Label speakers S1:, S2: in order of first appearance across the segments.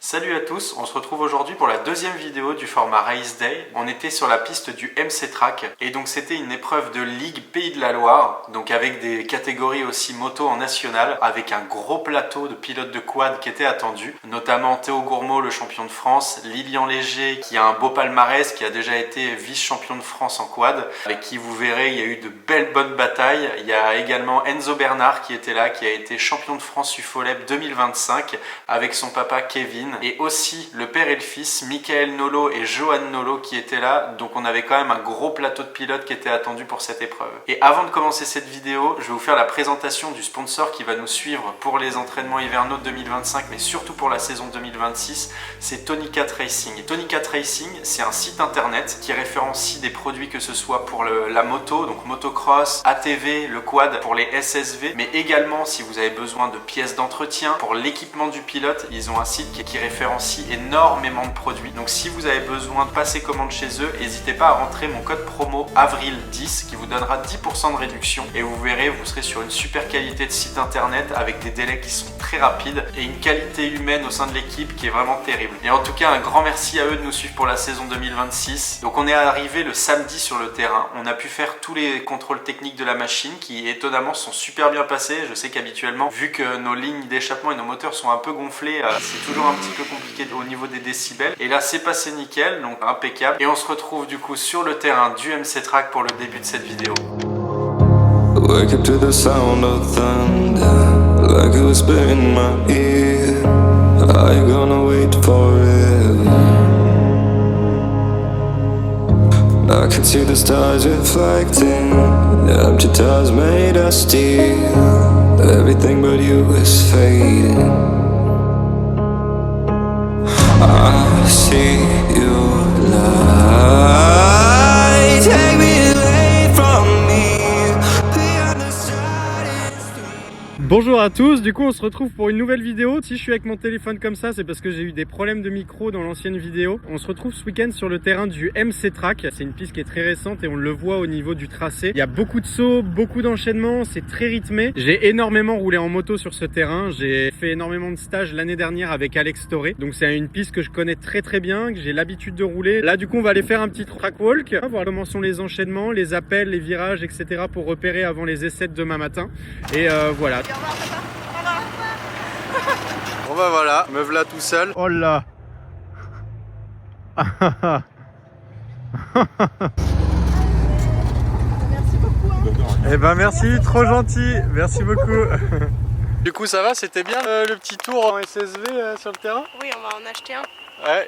S1: Salut à tous, on se retrouve aujourd'hui pour la deuxième vidéo du format Race Day. On était sur la piste du MC Track et donc c'était une épreuve de Ligue Pays de la Loire, donc avec des catégories aussi moto en national, avec un gros plateau de pilotes de quad qui étaient attendus, notamment Théo Gourmaud, le champion de France, Lilian Léger qui a un beau palmarès, qui a déjà été vice-champion de France en quad, avec qui vous verrez il y a eu de belles bonnes batailles. Il y a également Enzo Bernard qui était là, qui a été champion de France UFOLEB 2025 avec son papa Kevin. Et aussi le père et le fils, Michael Nolo et Johan Nolo qui étaient là. Donc on avait quand même un gros plateau de pilotes qui était attendu pour cette épreuve. Et avant de commencer cette vidéo, je vais vous faire la présentation du sponsor qui va nous suivre pour les entraînements hivernaux 2025, mais surtout pour la saison 2026. C'est Tony Cat Racing. Et Tony Cat Racing, c'est un site internet qui référencie des produits que ce soit pour la moto, donc motocross, ATV, le quad, pour les SSV, mais également si vous avez besoin de pièces d'entretien, pour l'équipement du pilote, ils ont un site qui référencie énormément de produits. Donc si vous avez besoin de passer commande chez eux, n'hésitez pas à rentrer mon code promo avril10 qui vous donnera 10% de réduction et vous verrez, vous serez sur une super qualité de site internet avec des délais qui sont très rapides et une qualité humaine au sein de l'équipe qui est vraiment terrible. Et en tout cas, un grand merci à eux de nous suivre pour la saison 2026. Donc on est arrivé le samedi sur le terrain. On a pu faire tous les contrôles techniques de la machine qui étonnamment sont super bien passés. Je sais qu'habituellement, vu que nos lignes d'échappement et nos moteurs sont un peu gonflés, c'est toujours un petit peu compliqué au niveau des décibels. Et là, c'est passé nickel, donc impeccable. Et on se retrouve du coup sur le terrain du MC Track pour le début de cette vidéo.
S2: Wake up to the sound of thunder, like a whisper in my ear. Are you gonna wait forever? I can see the stars reflecting, the empty tires made of steel. Everything but you is fading. I see you lie. Take me away from me.
S3: Bonjour à tous, du coup on se retrouve pour une nouvelle vidéo. Si je suis avec mon téléphone comme ça, c'est parce que j'ai eu des problèmes de micro dans l'ancienne vidéo. On se retrouve ce week-end sur le terrain du MC Track. C'est une piste qui est très récente et on le voit au niveau du tracé. Il y a beaucoup de sauts, beaucoup d'enchaînements, c'est très rythmé. J'ai énormément roulé en moto sur ce terrain. J'ai fait énormément de stages l'année dernière avec Alex Toré. Donc c'est une piste que je connais très bien, que j'ai l'habitude de rouler. Là du coup on va aller faire un petit track walk, voir comment sont les enchaînements, les appels, les virages, etc. pour repérer avant les essais de demain matin. Et voilà.
S1: Bon bah voilà, me voilà tout seul.
S3: Oh là.
S4: Merci beaucoup.
S3: Eh ben merci, trop gentil, merci beaucoup.
S1: Du coup ça va, c'était bien le petit tour en SSV sur le terrain?
S4: Oui, on va en acheter un.
S1: Ouais.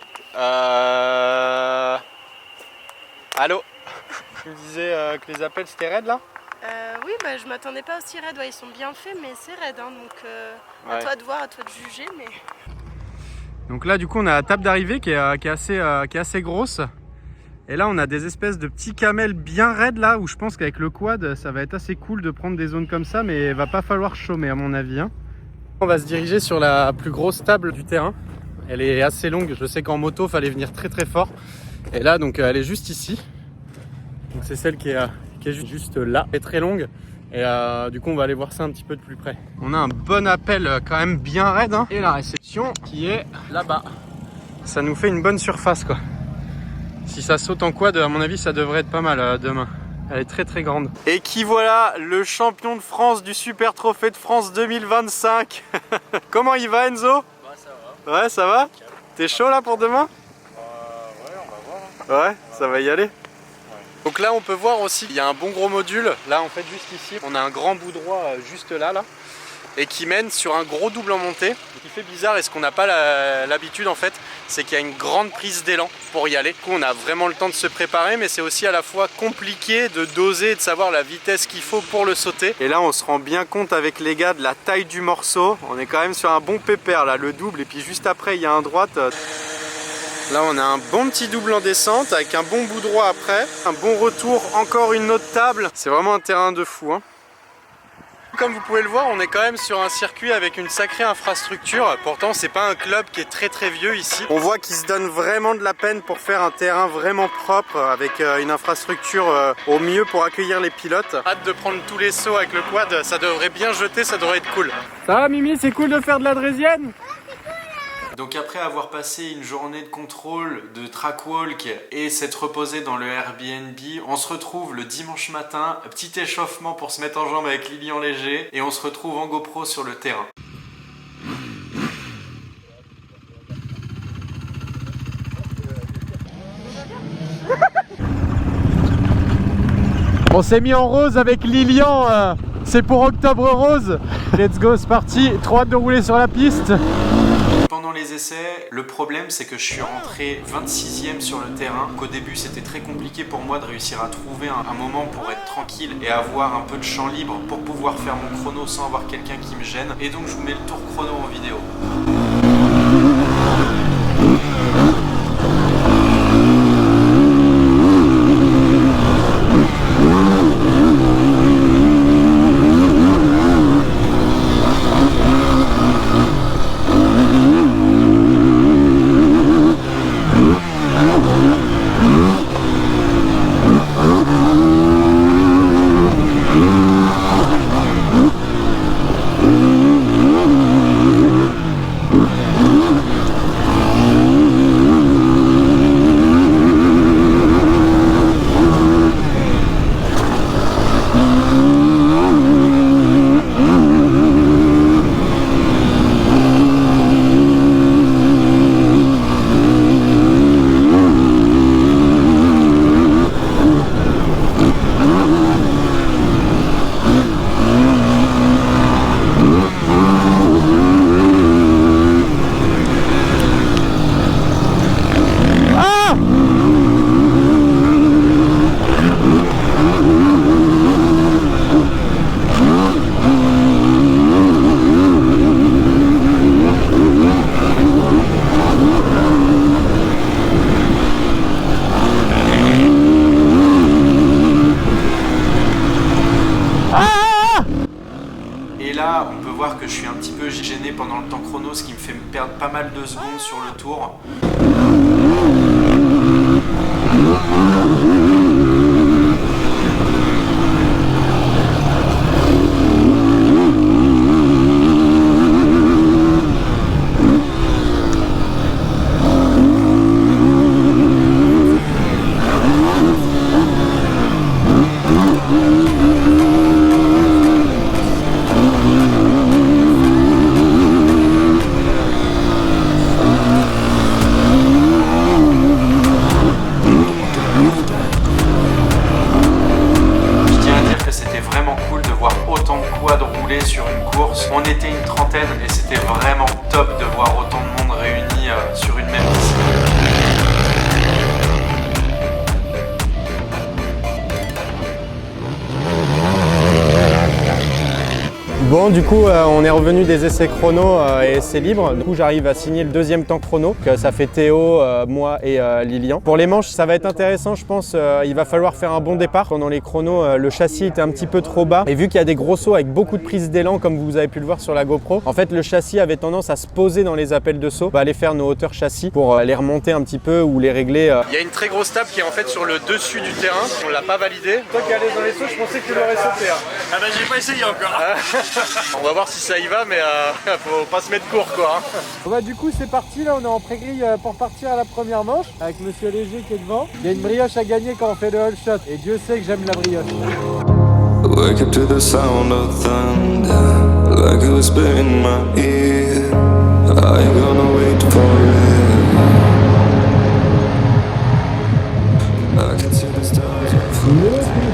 S1: Allô? Tu me disais que les appels c'était raide là?
S4: Oui, bah, je m'attendais pas aussi raide. Ouais, ils sont bien faits, mais c'est raide. Hein, donc à
S1: Ouais.
S4: toi de voir, à toi de juger. Mais...
S3: Donc là du coup on a la table d'arrivée qui est assez grosse. Et là on a des espèces de petits camels bien raides là où je pense qu'avec le quad ça va être assez cool de prendre des zones comme ça, mais il va pas falloir chômer à mon avis. Hein. On va se diriger sur la plus grosse table du terrain. Elle est assez longue, je sais qu'en moto fallait venir très fort. Et là donc elle est juste ici. Donc c'est celle qui est juste là. Elle est très longue. Et du coup on va aller voir ça un petit peu de plus près. On a un bon appel quand même bien raide hein. Et la réception qui est là-bas. Ça nous fait une bonne surface quoi. Si ça saute en quad, à mon avis ça devrait être pas mal demain. Elle est très grande. Et qui voilà, le champion de France du Super Trophée de France 2025. Comment il va Enzo?
S5: Bah ça va.
S3: Ouais ça va. T'es chaud là pour demain?
S5: Ouais, on va voir.
S3: Ouais, ça va y aller. Donc là on peut voir aussi qu'il y a un bon gros module. Là en fait juste ici, on a un grand bout droit juste là. Et qui mène sur un gros double en montée. Ce qui fait bizarre et ce qu'on n'a pas l'habitude en fait, c'est qu'il y a une grande prise d'élan pour y aller. Du coup on a vraiment le temps de se préparer, mais c'est aussi à la fois compliqué de doser et de savoir la vitesse qu'il faut pour le sauter. Et là on se rend bien compte avec les gars de la taille du morceau. On est quand même sur un bon pépère là, le double, et puis juste après il y a un droite. Là on a un bon petit double en descente avec un bon bout droit après, un bon retour, encore une autre table. C'est vraiment un terrain de fou hein. Comme vous pouvez le voir, on est quand même sur un circuit avec une sacrée infrastructure. Pourtant c'est pas un club qui est très vieux ici. On voit qu'ils se donnent vraiment de la peine pour faire un terrain vraiment propre avec une infrastructure au mieux pour accueillir les pilotes. Hâte de prendre tous les sauts avec le quad, ça devrait bien jeter, ça devrait être cool. Ça va Mimi, c'est cool de faire de la drésienne?
S1: Donc après avoir passé une journée de contrôle, de trackwalk et s'être reposé dans le Airbnb, on se retrouve le dimanche matin, petit échauffement pour se mettre en jambe avec Lilian Léger et on se retrouve en GoPro sur le terrain.
S3: On s'est mis en rose avec Lilian, c'est pour Octobre Rose. Let's go, c'est parti, trop hâte de rouler sur la piste.
S1: Pendant les essais, le problème c'est que je suis rentré 26e sur le terrain, qu'au début c'était très compliqué pour moi de réussir à trouver un moment pour être tranquille et avoir un peu de champ libre pour pouvoir faire mon chrono sans avoir quelqu'un qui me gêne. Et donc je vous mets le tour chrono en vidéo. On peut voir que je suis un petit peu gêné pendant le temps chrono, ce qui me fait me perdre pas mal de secondes sur le tour. Sur une course, on était une trentaine et c'était vraiment top de voir autant de monde réuni sur une même piste.
S3: Bon, du coup, on est revenu des essais chrono et essais libres. Du coup, j'arrive à signer le deuxième temps chrono. Ça fait Théo, moi et Lilian. Pour les manches, ça va être intéressant, je pense. Il va falloir faire un bon départ. Pendant les chronos, le châssis était un petit peu trop bas. Et vu qu'il y a des gros sauts avec beaucoup de prises d'élan, comme vous avez pu le voir sur la GoPro, en fait, le châssis avait tendance à se poser dans les appels de saut. On va aller faire nos hauteurs châssis pour les remonter un petit peu ou les régler. Il y a une très grosse table qui est en fait sur le dessus du terrain. On l'a pas validé. Toi qui es allé dans les sauts, je pensais que tu l'aurais sauté.
S5: Ah bah j'ai pas essayé encore.
S3: On va voir si ça y va, mais faut pas se mettre court quoi. Bon bah, du coup c'est parti, là on est en pré-grille pour partir à la première manche avec Monsieur Léger qui est devant. Il y a une brioche à gagner quand on fait le all shot et Dieu sait que j'aime la brioche.
S2: Wake up to the sound of thunder, like a whisper in my ear. I ain't gonna wait forever. I can see the stars reflecting.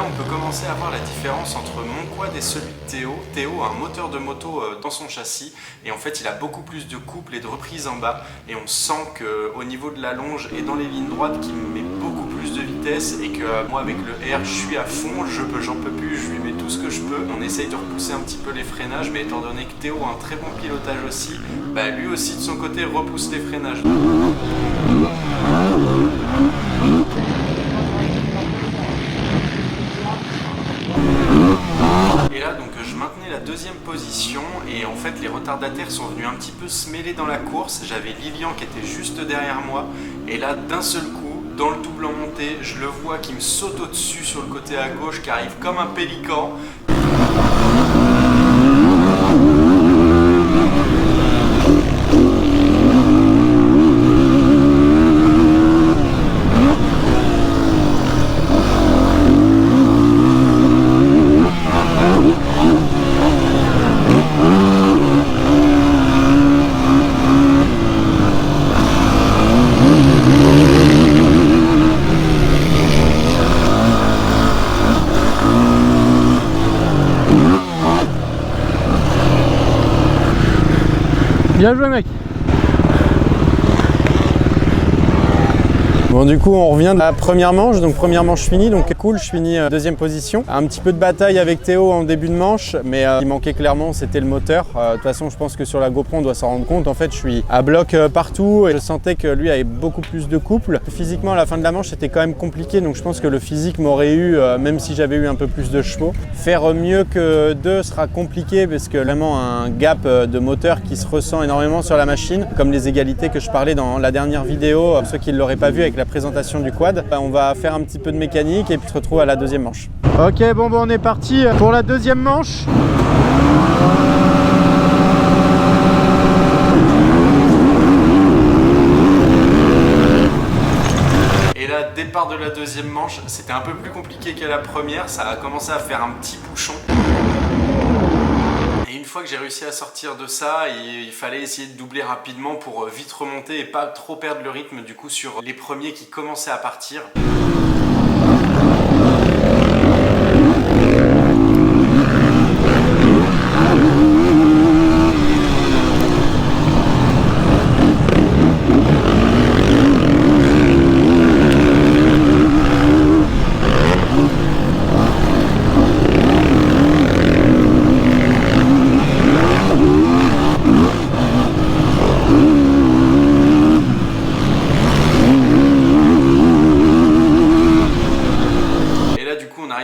S1: là, on peut commencer à voir la différence entre mon quad et celui de Théo. Théo a un moteur de moto dans son châssis et en fait il a beaucoup plus de couple et de reprise en bas et on sent qu'au niveau de la longe et dans les lignes droites qu'il met beaucoup plus de vitesse et que moi avec le R je suis à fond, j'en peux plus, je lui mets tout ce que je peux. On essaye de repousser un petit peu les freinages, mais étant donné que Théo a un très bon pilotage aussi, bah lui aussi de son côté repousse les freinages. Et là donc je maintenais la deuxième position et en fait les retardataires sont venus un petit peu se mêler dans la course. J'avais Lilian qui était juste derrière moi et là d'un seul coup dans le double en montée je le vois qui me saute au dessus sur le côté à gauche, qui arrive comme un pélican.
S3: Bien joué mec. Bon du coup on revient de la première manche, donc première manche finie, donc cool, je finis deuxième position. Un petit peu de bataille avec Théo en début de manche, mais il manquait clairement, c'était le moteur. De toute façon je pense que sur la GoPro on doit s'en rendre compte, en fait je suis à bloc partout et je sentais que lui avait beaucoup plus de couple. Physiquement à la fin de la manche c'était quand même compliqué, donc je pense que le physique m'aurait eu, même si j'avais eu un peu plus de chevaux. Faire mieux que 2 sera compliqué parce que vraiment un gap de moteur qui se ressent énormément sur la machine, comme les égalités que je parlais dans la dernière vidéo, ceux qui ne l'auraient pas vu avec la présentation du quad. On va faire un petit peu de mécanique et puis se retrouve à la deuxième manche. Ok, bon on est parti pour la deuxième manche.
S1: Et là, départ de la deuxième manche, c'était un peu plus compliqué qu'à la première, ça a commencé à faire un petit bouchon. Et une fois que j'ai réussi à sortir de ça, il fallait essayer de doubler rapidement pour vite remonter et pas trop perdre le rythme du coup sur les premiers qui commençaient à partir.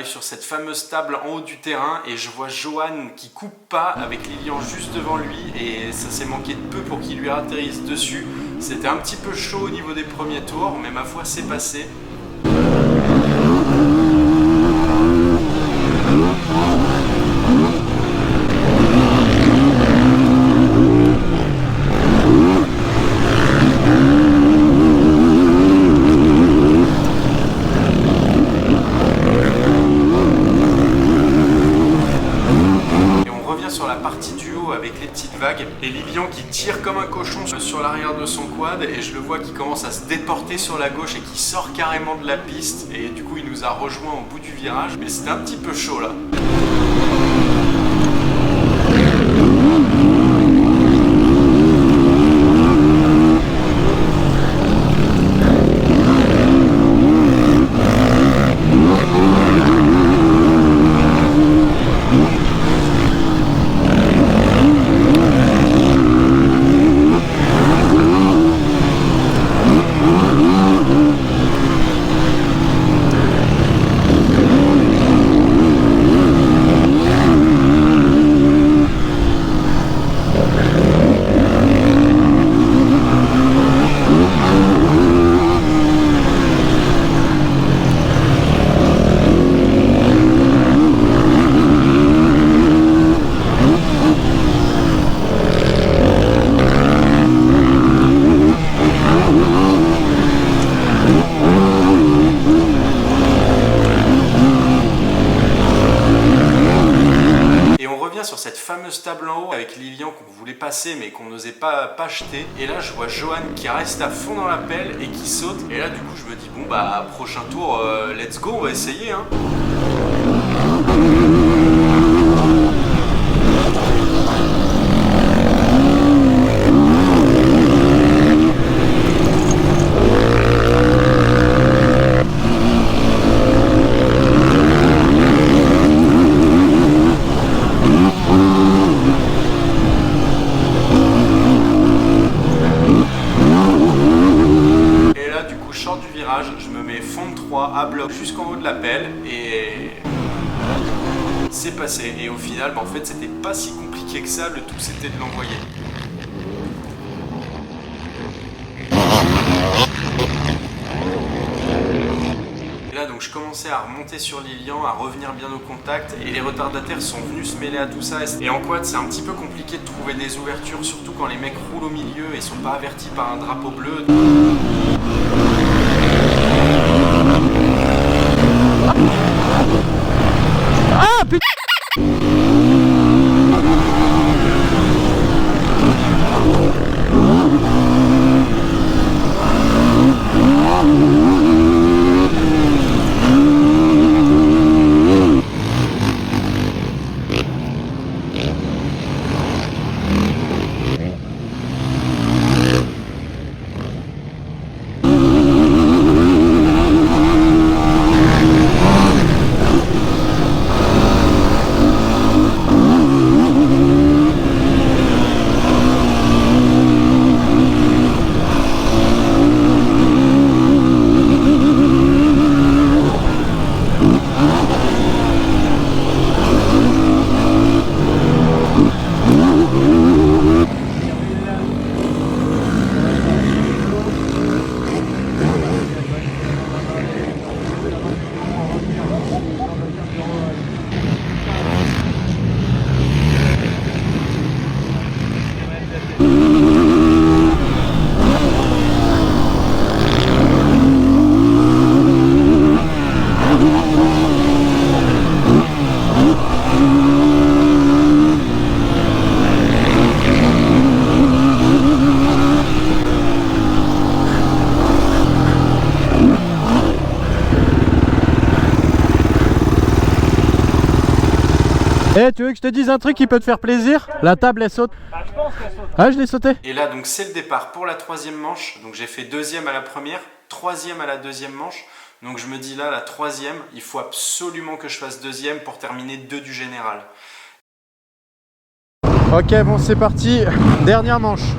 S1: Sur cette fameuse table en haut du terrain et je vois Johan qui coupe pas avec Lilian juste devant lui et ça s'est manqué de peu pour qu'il lui atterrisse dessus. C'était un petit peu chaud au niveau des premiers tours mais ma foi c'est passé. Et Lilian qui tire comme un cochon sur l'arrière de son quad et je le vois qui commence à se déporter sur la gauche et qui sort carrément de la piste et du coup il nous a rejoint au bout du virage mais c'était un petit peu chaud là. fameuse table en haut avec Lilian qu'on voulait passer mais qu'on n'osait pas jeter. Et là je vois Johan qui reste à fond dans la pelle et qui saute. Et là du coup je me dis bon bah prochain tour, let's go, on va essayer hein. Je me mets fond de 3 à bloc jusqu'en haut de la pelle et c'est passé. Et au final, bah en fait, c'était pas si compliqué que ça. Le tout, c'était de l'envoyer. Et là, donc, je commençais à remonter sur Lilian, à revenir bien au contact. Et les retardataires sont venus se mêler à tout ça. Et en quad, c'est un petit peu compliqué de trouver des ouvertures, surtout quand les mecs roulent au milieu et sont pas avertis par un drapeau bleu.
S3: Ah putain! Eh, tu veux que je te dise un truc qui peut te faire plaisir? La table elle saute.
S5: Ah, je pense qu'elle saute.
S3: Ah, je l'ai sauté.
S1: Et là, donc, c'est le départ pour la troisième manche. Donc, j'ai fait deuxième à la première, troisième à la deuxième manche. Donc, je me dis là, la troisième, il faut absolument que je fasse deuxième pour terminer 2 du général.
S3: Ok, bon, c'est parti. Dernière manche.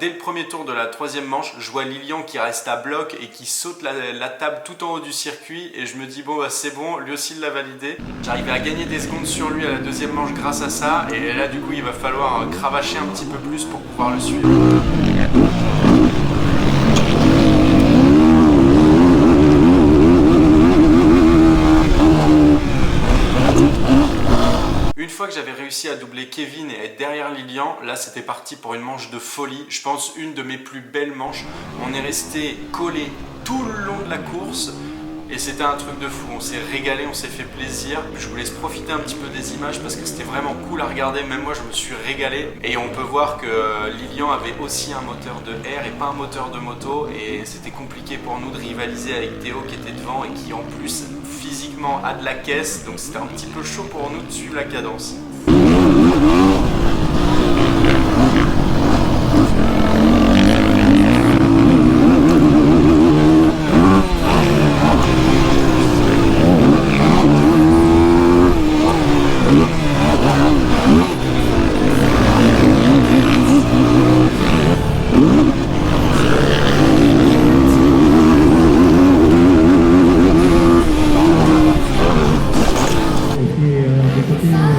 S1: Dès le premier tour de la troisième manche, je vois Lilian qui reste à bloc et qui saute la table tout en haut du circuit et je me dis bon bah c'est bon, lui aussi il l'a validé. J'arrivais à gagner des secondes sur lui à la deuxième manche grâce à ça et là du coup il va falloir cravacher un petit peu plus pour pouvoir le suivre. Une fois que j'avais réussi à doubler Kevin et être derrière Lilian, là c'était parti pour une manche de folie. Je pense une de mes plus belles manches. On est resté collés tout le long de la course et c'était un truc de fou. On s'est régalé, on s'est fait plaisir. Je vous laisse profiter un petit peu des images parce que c'était vraiment cool à regarder. Même moi je me suis régalé et on peut voir que Lilian avait aussi un moteur de R et pas un moteur de moto et c'était compliqué pour nous de rivaliser avec Théo qui était devant et qui en plus physiquement a de la caisse, donc c'était un petit peu chaud pour nous de suivre la cadence.
S6: Qui est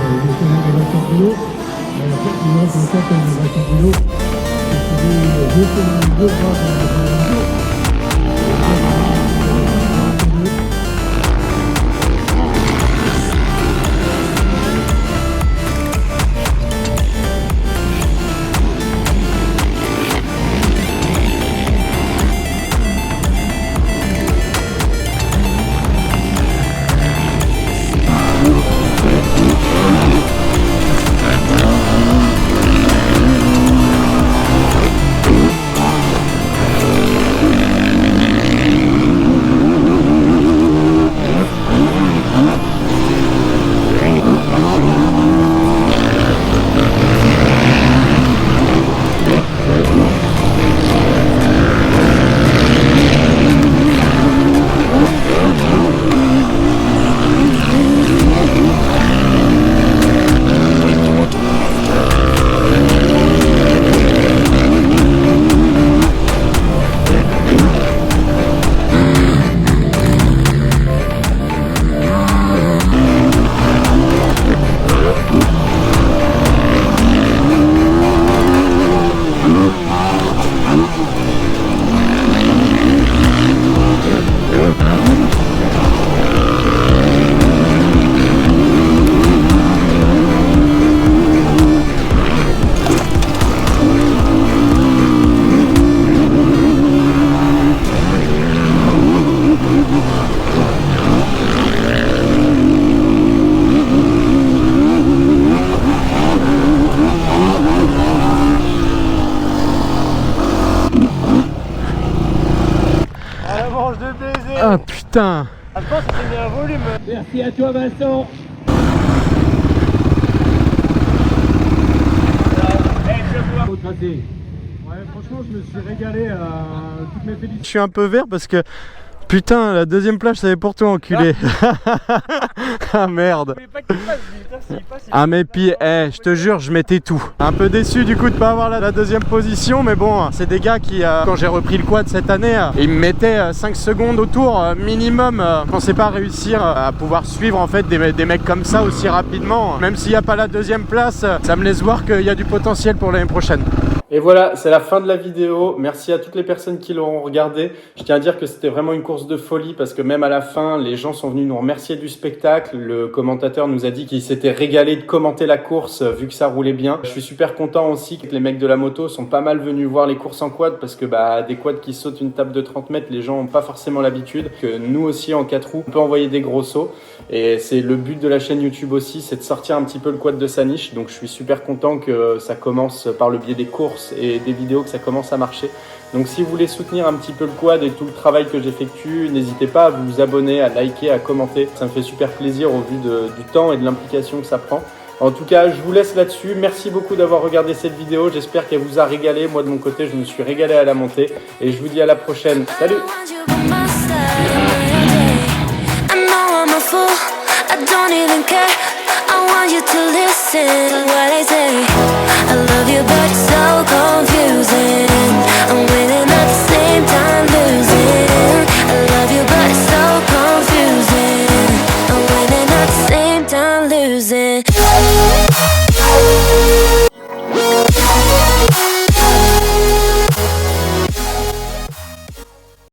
S3: À la manche de baiser. Ah putain.
S5: Je pense que c'est mis un volume. Merci à toi Vincent.
S3: Ouais, franchement, je me suis régalé à toutes mes félicitations. Je suis un peu vert parce que putain, la deuxième plage, ça avait pour toi, enculé. Ah merde. Ah mais puis, je te jure, je mettais tout. Un peu déçu du coup de pas avoir la deuxième position, mais bon, c'est des gars qui, quand j'ai repris le quad cette année, ils me mettaient 5 secondes autour minimum. Je pensais pas réussir à pouvoir suivre en fait des mecs comme ça aussi rapidement. Même s'il n'y a pas la deuxième place, ça me laisse voir qu'il y a du potentiel pour l'année prochaine. Et voilà, c'est la fin de la vidéo. Merci à toutes les personnes qui l'auront regardé. Je tiens à dire que c'était vraiment une course de folie parce que même à la fin, les gens sont venus nous remercier du spectacle. Le commentateur nous a dit qu'il s'était régalé de commenter la course vu que ça roulait bien. Je suis super content aussi que les mecs de la moto sont pas mal venus voir les courses en quad parce que des quads qui sautent une table de 30 mètres, les gens n'ont pas forcément l'habitude. Que nous aussi en 4 roues, on peut envoyer des gros sauts. Et c'est le but de la chaîne YouTube aussi, c'est de sortir un petit peu le quad de sa niche. Donc je suis super content que ça commence par le biais des courses et des vidéos, que ça commence à marcher. Donc si vous voulez soutenir un petit peu le quad et tout le travail que j'effectue, n'hésitez pas à vous abonner, à liker, à commenter. Ça me fait super plaisir au vu du temps et de l'implication que ça prend. En tout cas, je vous laisse là-dessus. Merci beaucoup d'avoir regardé cette vidéo. J'espère qu'elle vous a régalé. Moi de mon côté, je me suis régalé à la montée. Et je vous dis à la prochaine. Salut!
S6: I don't even care. I want you to listen to what I say. I love you, but so